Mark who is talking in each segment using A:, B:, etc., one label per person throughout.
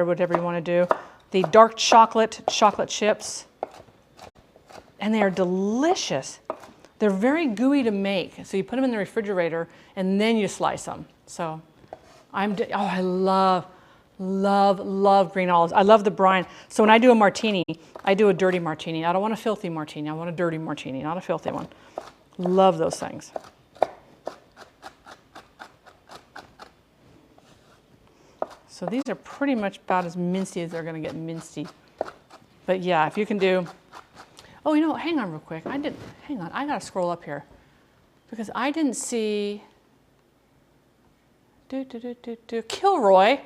A: whatever you want to do. The dark chocolate chips, and they are delicious. They're very gooey to make, so you put them in the refrigerator and then you slice them. So I love green olives. I love the brine. So when I do a martini, I do a dirty martini. I don't want a filthy martini. I want a dirty martini, not a filthy one. Love those things. So these are pretty much about as mincy as they're going to get mincy. But yeah, if you can do, oh, you know, hang on real quick. Hang on, I got to scroll up here because I didn't see, Kilroy.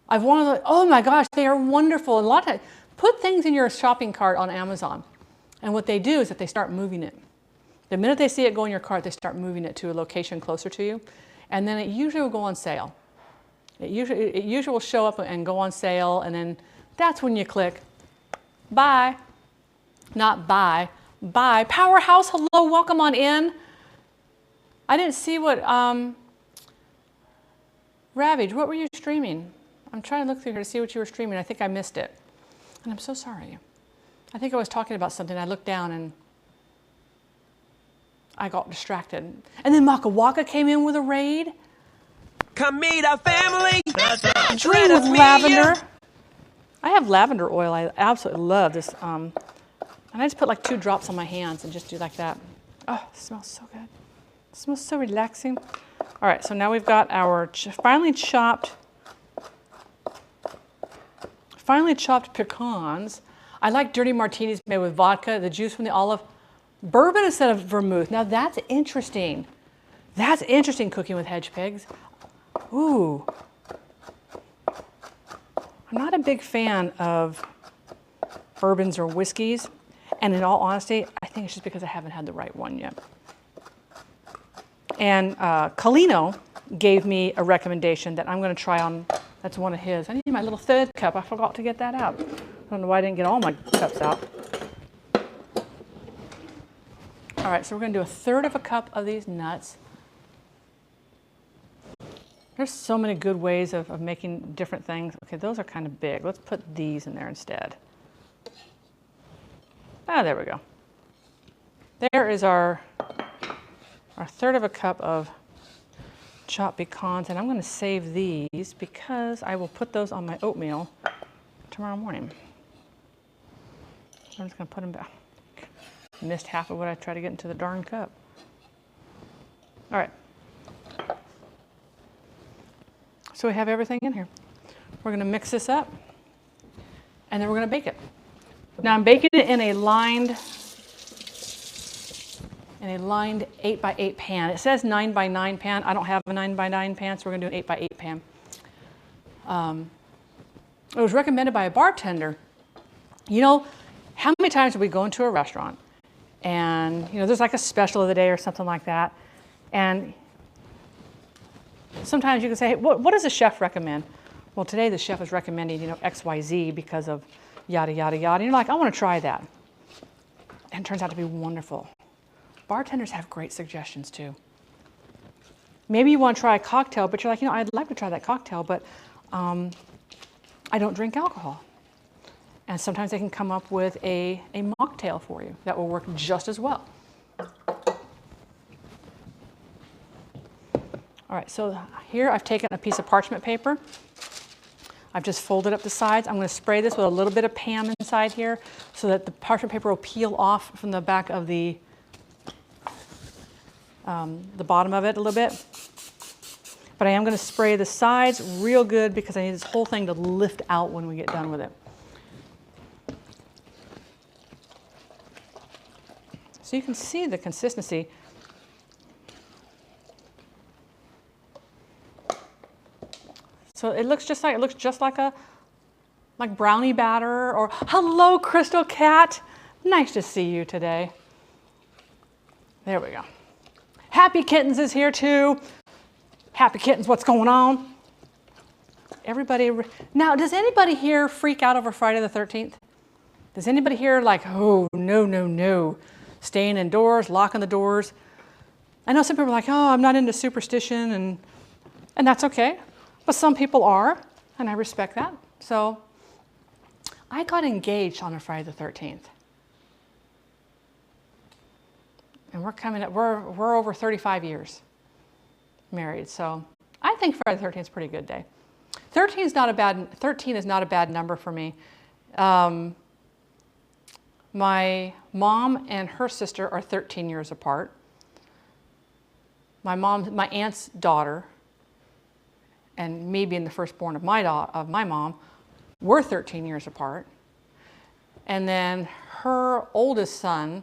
A: I've wanted, oh my gosh, they are wonderful. And a lot of times, put things in your shopping cart on Amazon. And what they do is that they start moving it. The minute they see it go in your cart, they start moving it to a location closer to you. And then it usually will go on sale. It usually will show up and go on sale, and then that's when you click buy. Not buy, buy. Powerhouse, hello, welcome on in. I didn't see what, Ravage, what were you streaming? I'm trying to look through here to see what you were streaming. I think I missed it. And I'm so sorry. I think I was talking about something. I looked down and I got distracted. And then Maka Waka came in with a raid.
B: Come meet our family.
A: Dream with lavender. I have lavender oil. I absolutely love this. And I just put like 2 drops on my hands and just do like that. Oh, it smells so good. It smells so relaxing. All right, so now we've got our finely chopped pecans. I like dirty martinis made with vodka, the juice from the olive, bourbon instead of vermouth. Now that's interesting. That's interesting, cooking with hedge pigs. Ooh. I'm not a big fan of bourbons or whiskeys. And in all honesty, I think it's just because I haven't had the right one yet. And Colino gave me a recommendation that I'm going to try on. That's one of his. I need my little third cup. I forgot to get that out. I don't know why I didn't get all my cups out. All right, so we're going to do 1/3 cup of these nuts. There's so many good ways of making different things. Okay, those are kind of big. Let's put these in there instead. Ah, there we go. There is our 1/3 cup of chopped pecans, and I'm going to save these because I will put those on my oatmeal tomorrow morning. I'm just going to put them back. Missed half of what I tried to get into the darn cup. All right. So we have everything in here. We're going to mix this up, and then we're going to bake it. Now I'm baking it in a lined 8x8 pan. It says 9x9 pan. I don't have a 9x9 pan, so we're going to do an 8x8 pan. It was recommended by a bartender. You know, how many times do we go into a restaurant and, you know, there's like a special of the day or something like that, and sometimes you can say, hey, what does the chef recommend? Well, today the chef is recommending, you know, XYZ because of yada, yada, yada. And you're like, I want to try that. And it turns out to be wonderful. Bartenders have great suggestions too. Maybe you want to try a cocktail, but you're like, you know, I'd like to try that cocktail, but I don't drink alcohol. And sometimes they can come up with a mocktail for you that will work just as well. All right, so here I've taken a piece of parchment paper. I've just folded up the sides. I'm going to spray this with a little bit of Pam inside here so that the parchment paper will peel off from the back of the bottom of it a little bit. But I am going to spray the sides real good because I need this whole thing to lift out when we get done with it. So you can see the consistency. So it looks just like like brownie batter. Or hello, Crystal Cat. Nice to see you today. There we go. Happy Kittens is here too. Happy Kittens, what's going on? Everybody, now does anybody here freak out over Friday the 13th? Does anybody here like, oh, no, no, no, staying indoors, locking the doors? I know some people are like, oh, I'm not into superstition, and that's okay. But some people are, and I respect that. So I got engaged on a Friday the 13th. And we're coming up, we're over 35 years married. So I think Friday the 13th is a pretty good day. 13 is not a bad number for me. My mom and her sister are 13 years apart. My aunt's daughter, and me being the firstborn of my mom, we're 13 years apart. And then her oldest son,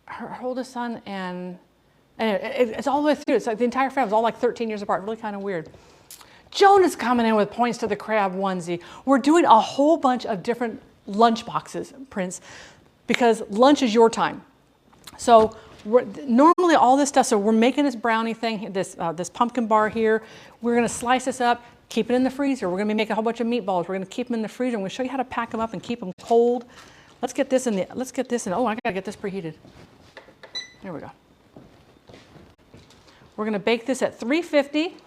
A: and it's all the way through. It's like the entire family's all like 13 years apart. Really kind of weird. Jonah's coming in with points to the crab onesie. We're doing a whole bunch of different lunch boxes, Prince, because lunch is your time. So normally all this stuff, so we're making this brownie thing, this pumpkin bar here. We're going to slice this up, keep it in the freezer. We're going to be making a whole bunch of meatballs. We're going to keep them in the freezer. I'm going to show you how to pack them up and keep them cold. Let's get this in. Oh, I got to get this preheated. There we go. We're going to bake this at 350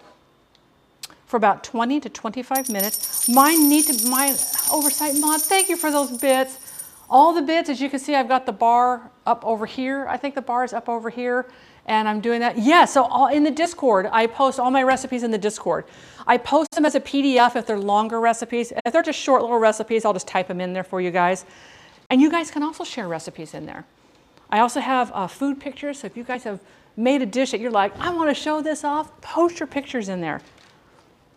A: for about 20 to 25 minutes. My oversight mod, thank you for those bits. All the bits, as you can see, I've got the bar up over here. I think the bar is up over here, and I'm doing that. Yeah, so in the Discord, I post all my recipes in the Discord. I post them as a PDF if they're longer recipes. If they're just short little recipes, I'll just type them in there for you guys. And you guys can also share recipes in there. I also have food pictures, so if you guys have made a dish that you're like, I want to show this off, post your pictures in there.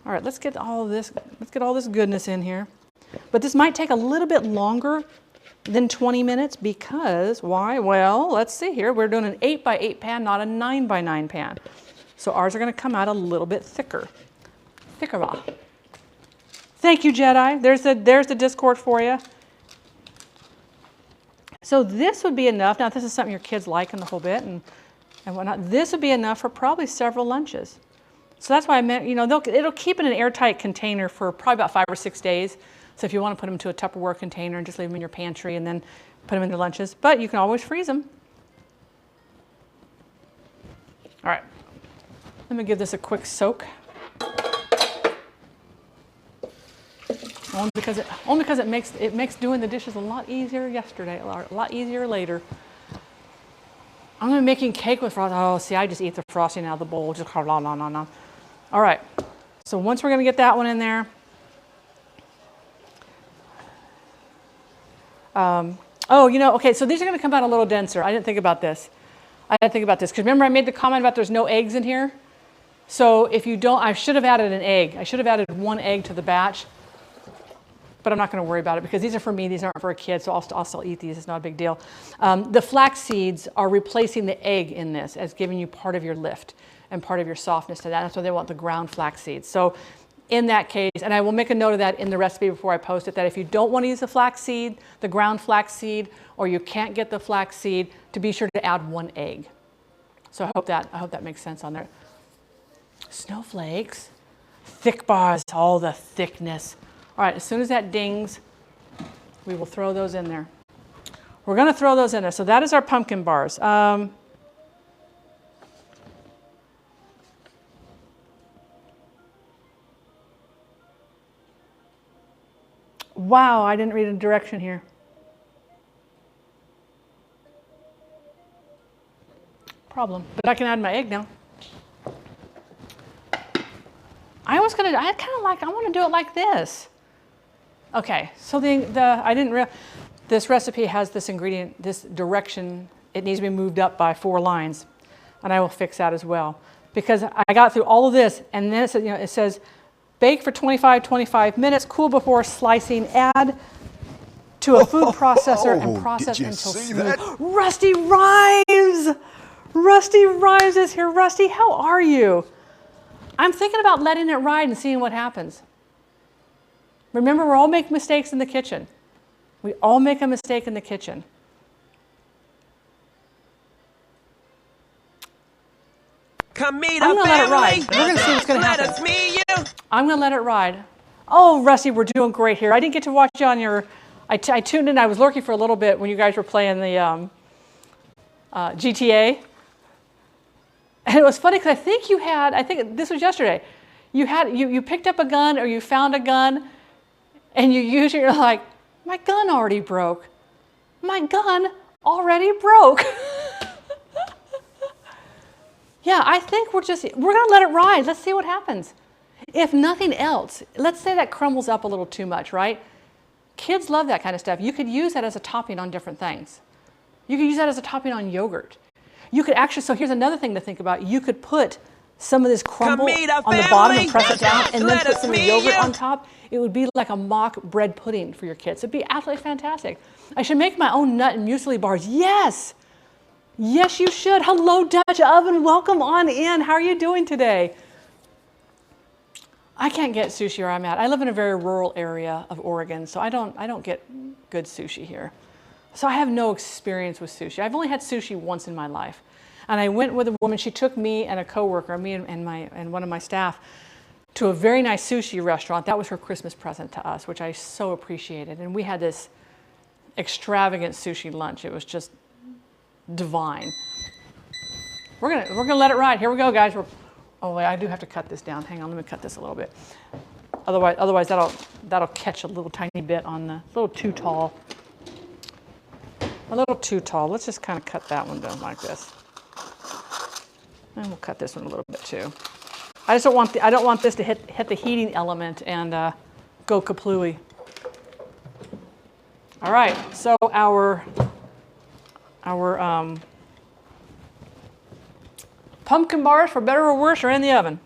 A: All right, let's get all this goodness in here. But this might take a little bit longer than 20 minutes because, why? Well, let's see here. We're doing an 8x8 pan, not a 9x9 pan. So ours are going to come out a little bit thicker. Thank you, Jedi. There's the Discord for you. So this would be enough. Now, this is something your kids like in the whole bit and whatnot. This would be enough for probably several lunches. So that's why I meant, it'll keep in an airtight container for probably about 5 or 6 days. So if you want to put them into a Tupperware container and just leave them in your pantry and then put them in your lunches, but you can always freeze them. All right, let me give this a quick soak. Only because it makes doing the dishes a lot easier yesterday, a lot easier later. I'm going to be making cake with frosting. Oh, see, I just eat the frosting out of the bowl. Just blah, blah, blah, blah. All right, so once we're going to get that one in there. Okay, so these are going to come out a little denser. I didn't think about this. Because remember I made the comment about there's no eggs in here? So if you don't, I should have added an egg. I should have added 1 egg to the batch. But I'm not going to worry about it because these are for me. These aren't for a kid, so I'll still eat these. It's not a big deal. The flax seeds are replacing the egg in this as giving you part of your lift and part of your softness to that. That's why they want the ground flax seeds. So in that case, and I will make a note of that in the recipe before I post it, that if you don't want to use the flax seed, the ground flax seed, or you can't get the flax seed, to be sure to add 1 egg. So I hope that makes sense on there. Snowflakes, thick bars, all the thickness. All right, as soon as that dings, we will throw those in there. We're going to throw those in there. So that is our pumpkin bars. Wow, I didn't read a direction here. Problem, but I can add my egg now. I want to do it like this. Okay, so this recipe has this ingredient, this direction, it needs to be moved up by 4 lines, and I will fix that as well. Because I got through all of this, and then it says, bake for 25 minutes, cool before slicing, add to a food processor and process until smooth. Rusty Rhymes! Rusty Rhymes is here. Rusty, how are you? I'm thinking about letting it ride and seeing what happens. Remember, we all make mistakes in the kitchen. We all make a mistake in the kitchen.
B: Come meet
A: I'm
B: our
A: going to let it ride.
B: family.
A: We're going to see what's going to
B: Let
A: happen.
B: us meet you.
A: I'm going to let it ride. Oh, Rusty, we're doing great here. I didn't get to watch you on your... I tuned in. I was lurking for a little bit when you guys were playing the GTA. And it was funny because I think this was yesterday. You picked up a gun or you found a gun and you use it, you're like, my gun already broke. My gun already broke. Yeah, I think we're gonna let it ride. Let's see what happens. If nothing else, let's say that crumbles up a little too much, right? Kids love that kind of stuff. You could use that as a topping on different things. You could use that as a topping on yogurt. You could actually, so here's another thing to think about. You could put some of this crumble on the bottom and press it down and then put some yogurt on top. It would be like a mock bread pudding for your kids. It'd be absolutely fantastic. I should make my own nut and muesli bars. Yes. Yes, you should. Hello, Dutch Oven. Welcome on in. How are you doing today? I can't get sushi where I'm at. I live in a very rural area of Oregon, so I don't get good sushi here. So I have no experience with sushi. I've only had sushi once in my life. And I went with a woman, she took me and a coworker, me and one of my staff, to a very nice sushi restaurant. That was her Christmas present to us, which I so appreciated. And we had this extravagant sushi lunch. It was just divine. We're gonna let it ride. Here we go, guys. Oh wait, I do have to cut this down. Hang on, let me cut this a little bit. Otherwise that'll catch a little tiny bit on the, a little too tall. A little too tall. Let's just kind of cut that one down like this. And we'll cut this one a little bit too. I don't want this to hit the heating element and go kaplooey. All right, so our pumpkin bars, for better or worse, are in the oven.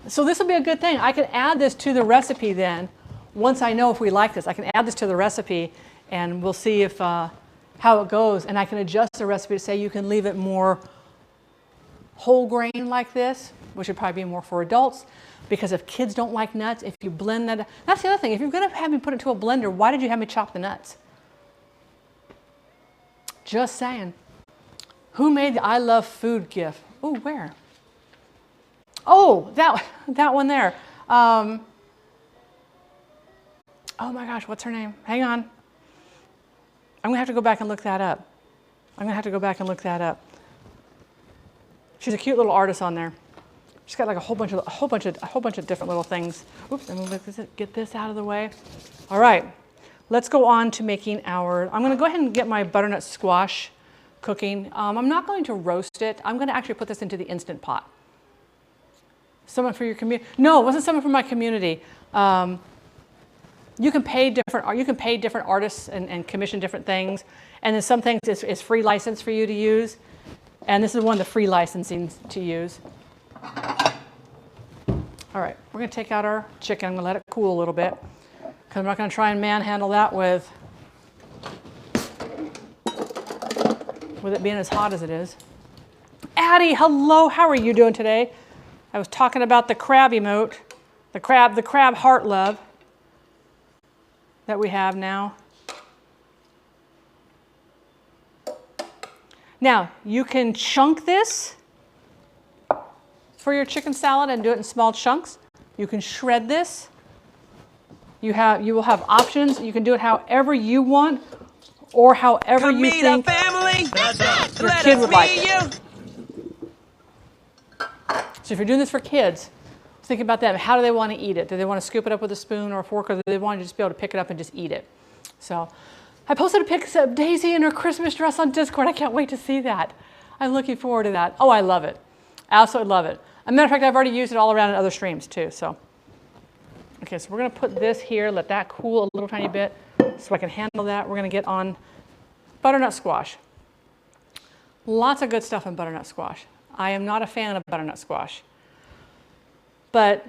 A: So this will be a good thing. I can add this to the recipe then. Once I know if we like this, I can add this to the recipe and we'll see if how it goes. And I can adjust the recipe to say you can leave it more whole grain like this, which would probably be more for adults. Because if kids don't like nuts, if you blend that, that's the other thing. If you're going to have me put it into a blender, why did you have me chop the nuts? Just saying. Who made the I love food gif? Oh, where? Oh, that one there. Oh my gosh, what's her name? Hang on. I'm gonna have to go back and look that up. She's a cute little artist on there. She's got like a whole bunch of different little things. Oops, I'm gonna get this out of the way. All right, let's go on to making I'm gonna go ahead and get my butternut squash cooking. I'm not going to roast it. I'm gonna actually put this into the Instant Pot. Someone for your community? No, it wasn't someone from my community. You can pay different artists and commission different things. And then some things is free license for you to use. And this is one of the free licensing to use. All right, we're gonna take out our chicken. I'm gonna let it cool a little bit because I'm not gonna try and manhandle that with it being as hot as it is. Addie, hello, how are you doing today? I was talking about the crab emote, the crab heart love that we have now. Now, you can chunk this for your chicken salad and do it in small chunks. You can shred this. You will have options. You can do it however you want or however you think your kid would like it. So if you're doing this for kids, think about them. How do they want to eat it? Do they want to scoop it up with a spoon or a fork, or do they want to just be able to pick it up and just eat it? So I posted a pic of Daisy in her Christmas dress on Discord. I can't wait to see that. I'm looking forward to that. Oh, I love it. Absolutely love it. As a matter of fact, I've already used it all around in other streams too. So, okay, so we're going to put this here, let that cool a little tiny bit so I can handle that. We're going to get on butternut squash. Lots of good stuff in butternut squash. I am not a fan of butternut squash, but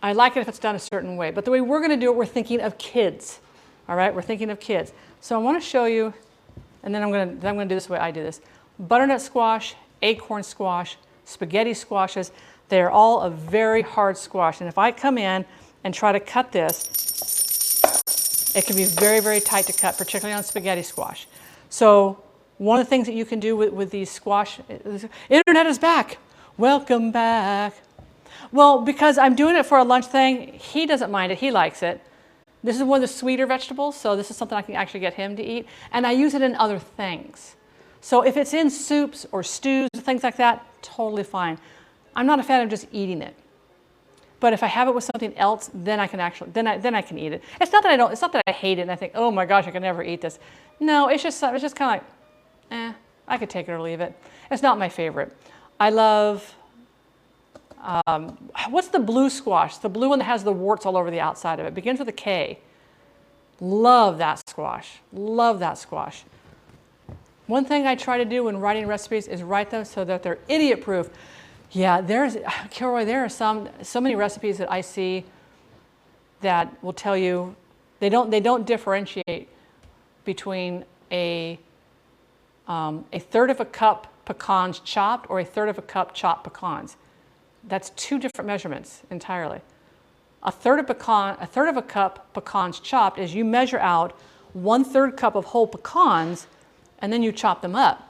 A: I like it if it's done a certain way. But the way we're going to do it, we're thinking of kids. All right, we're thinking of kids. So I want to show you, and then I'm going to do this the way I do this. Butternut squash, acorn squash, spaghetti squashes, they're all a very hard squash. And if I come in and try to cut this, it can be very, very tight to cut, particularly on spaghetti squash. So one of the things that you can do with these squash, internet is back. Welcome back. Well, because I'm doing it for a lunch thing, he doesn't mind it, he likes it. This is one of the sweeter vegetables, so this is something I can actually get him to eat. And I use it in other things. So if it's in soups or stews, things like that, totally fine. I'm not a fan of just eating it. But if I have it with something else, then I can actually, then I can eat it. It's not that I hate it and I think, oh my gosh, I can never eat this. No, it's just kind of like, I could take it or leave it. It's not my favorite. I love, what's the blue squash? The blue one that has the warts all over the outside of it. Begins with a K. Love that squash. Love that squash. One thing I try to do when writing recipes is write them so that they're idiot-proof. Yeah, Kilroy, there are so many recipes that I see that will tell you they don't differentiate between a third of a cup pecans chopped or a third of a cup chopped pecans. That's two different measurements entirely. A third of a cup pecans chopped is you measure out 1/3 cup of whole pecans and then you chop them up.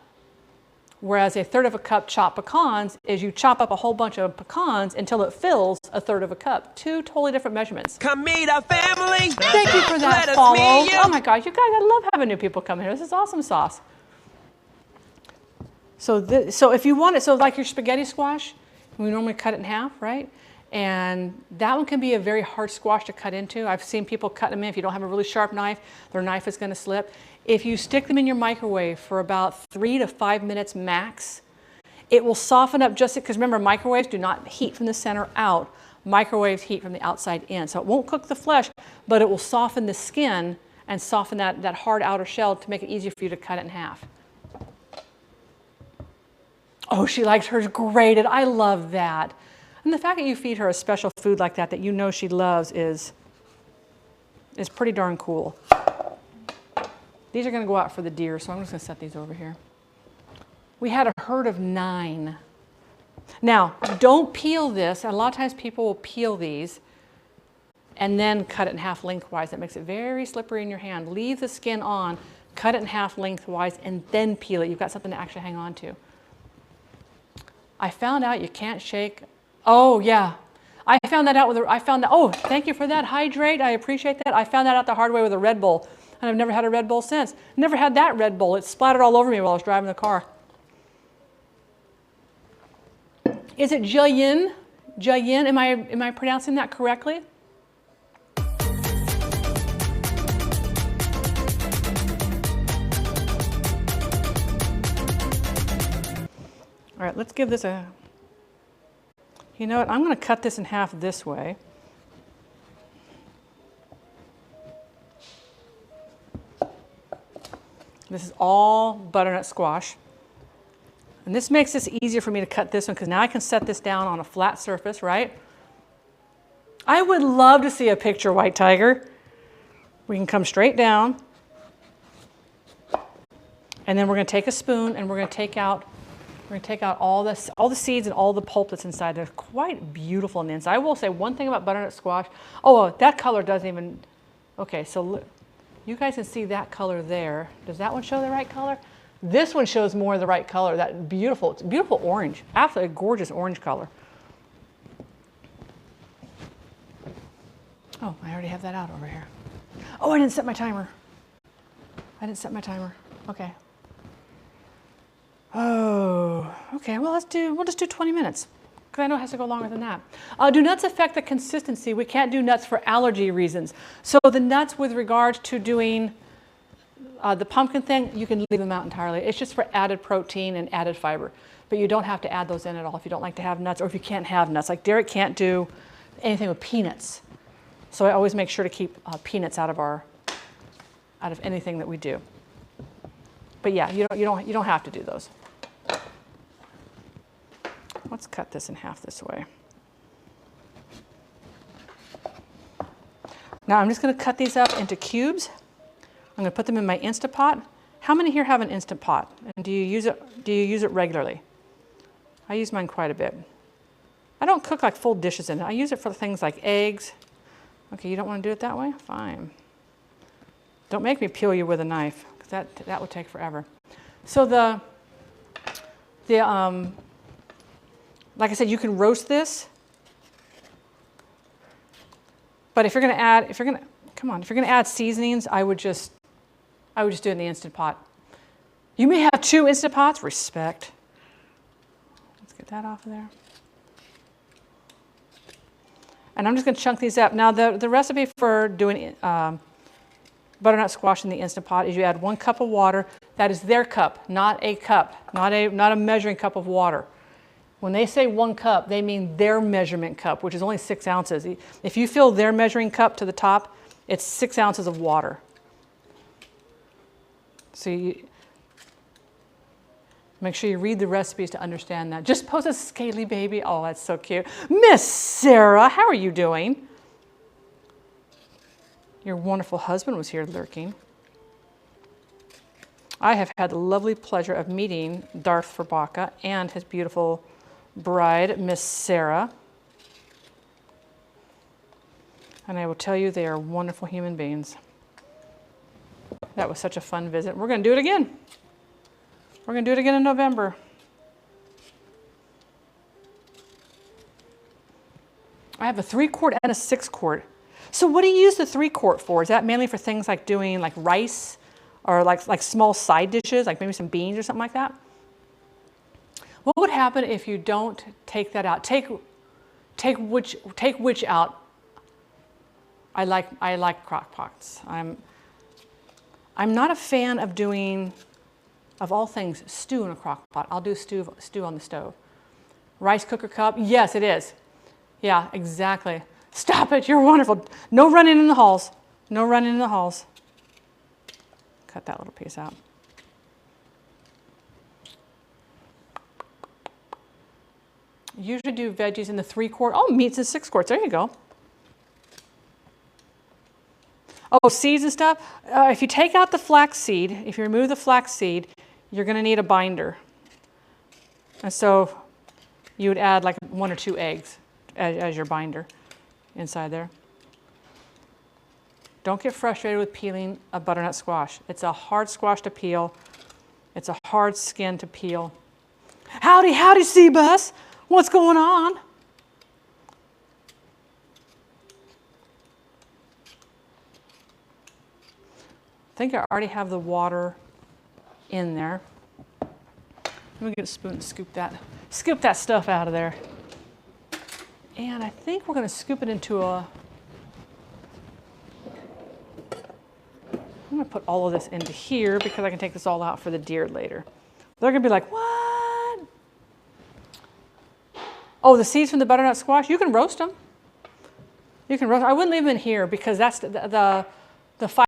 A: Whereas a third of a cup chopped pecans is you chop up a whole bunch of pecans until it fills a third of a cup. Two totally different measurements.
B: Come meet our family.
A: Thank you for that follow. Oh my gosh, you guys, I love having new people come here. This is awesome sauce. So if you want it, so like your spaghetti squash, we normally cut it in half, right? And that one can be a very hard squash to cut into. I've seen people cut them in. If you don't have a really sharp knife, their knife is going to slip. If you stick them in your microwave for about 3 to 5 minutes max, it will soften up just because remember, microwaves do not heat from the center out. Microwaves heat from the outside in. So it won't cook the flesh, but it will soften the skin and soften that hard outer shell to make it easier for you to cut it in half. Oh, she likes hers grated. I love that. And the fact that you feed her a special food like that you know she loves is pretty darn cool. These are going to go out for the deer, so I'm just going to set these over here. We had a herd of 9. Now, don't peel this. A lot of times people will peel these and then cut it in half lengthwise. That makes it very slippery in your hand. Leave the skin on, cut it in half lengthwise, and then peel it. You've got something to actually hang on to. I found out you can't shake. Oh, yeah. I found that out oh, thank you for that. Hydrate. I appreciate that. I found that out the hard way with a Red Bull. And I've never had a Red Bull since. Never had that Red Bull. It splattered all over me while I was driving the car. Is it Jiayin? Jiayin? Am I pronouncing that correctly? All right, let's give this a... You know what? I'm going to cut this in half this way. This is all butternut squash. And this makes this easier for me to cut this one because now I can set this down on a flat surface, right? I would love to see a picture, White Tiger. We can come straight down. And then we're going to take a spoon and we're going to take out all the seeds and all the pulp that's inside. They're quite beautiful on the inside. I will say one thing about butternut squash. Oh, that color doesn't even... Okay, so look. You guys can see that color there. Does that one show the right color? This one shows more of the right color. That beautiful, it's beautiful orange. Absolutely gorgeous orange color. Oh, I already have that out over here. Oh, I didn't set my timer. Okay. Oh, okay. Well, we'll just do 20 minutes. Because I know it has to go longer than that. Do nuts affect the consistency? We can't do nuts for allergy reasons. So the nuts with regard to doing the pumpkin thing, you can leave them out entirely. It's just for added protein and added fiber. But you don't have to add those in at all if you don't like to have nuts or if you can't have nuts. Like Derek can't do anything with peanuts. So I always make sure to keep peanuts out of anything that we do. But yeah, you don't have to do those. Let's cut this in half this way. Now I'm just going to cut these up into cubes. I'm going to put them in my Instant Pot. How many here have an Instant Pot? And do you use it regularly? I use mine quite a bit. I don't cook like full dishes in it. I use it for things like eggs. Okay, you don't want to do it that way? Fine. Don't make me peel you with a knife, because that would take forever. So like I said, you can roast this. But if you're going to add seasonings, I would just do it in the Instant Pot. You may have 2 Instant Pots. Respect. Let's get that off of there. And I'm just going to chunk these up. Now the recipe for doing butternut squash in the Instant Pot is you add 1 cup of water. That is their cup, not a cup, not a measuring cup of water. When they say 1 cup, they mean their measurement cup, which is only 6 ounces. If you fill their measuring cup to the top, it's 6 ounces of water. So make sure you read the recipes to understand that. Just pose a scaly baby. Oh, that's so cute. Miss Sarah, how are you doing? Your wonderful husband was here lurking. I have had the lovely pleasure of meeting Darth Verbaka and his beautiful bride, Miss Sarah. And I will tell you, they are wonderful human beings. That was such a fun visit. We're going to do it again. We're going to do it again in November. I have a 3-quart and a 6-quart. So what do you use the 3-quart for? Is that mainly for things like doing like rice or like small side dishes, like maybe some beans or something like that? What would happen if you don't take that out? Take which out? I like crock pots. I'm not a fan of doing, of all things, stew in a crock pot. I'll do stew on the stove. Rice cooker cup, yes it is. Yeah, exactly. Stop it, you're wonderful. No running in the halls. No running in the halls. Cut that little piece out. Usually do veggies in the 3-quart. Oh, meats in 6 quarts. There you go. Oh, seeds and stuff. If you take out the flax seed, if you remove the flax seed, you're going to need a binder. And so you would add like 1 or 2 eggs as your binder inside there. Don't get frustrated with peeling a butternut squash. It's a hard squash to peel. It's a hard skin to peel. Howdy, Seabus. What's going on? I think I already have the water in there. Let me get a spoon and scoop that stuff out of there. And I think we're going to scoop it into a, I'm going to put all of this into here because I can take this all out for the deer later. They're going to be like, what? Oh, the seeds from the butternut squash, you can roast them. You can roast. I wouldn't leave them in here because that's the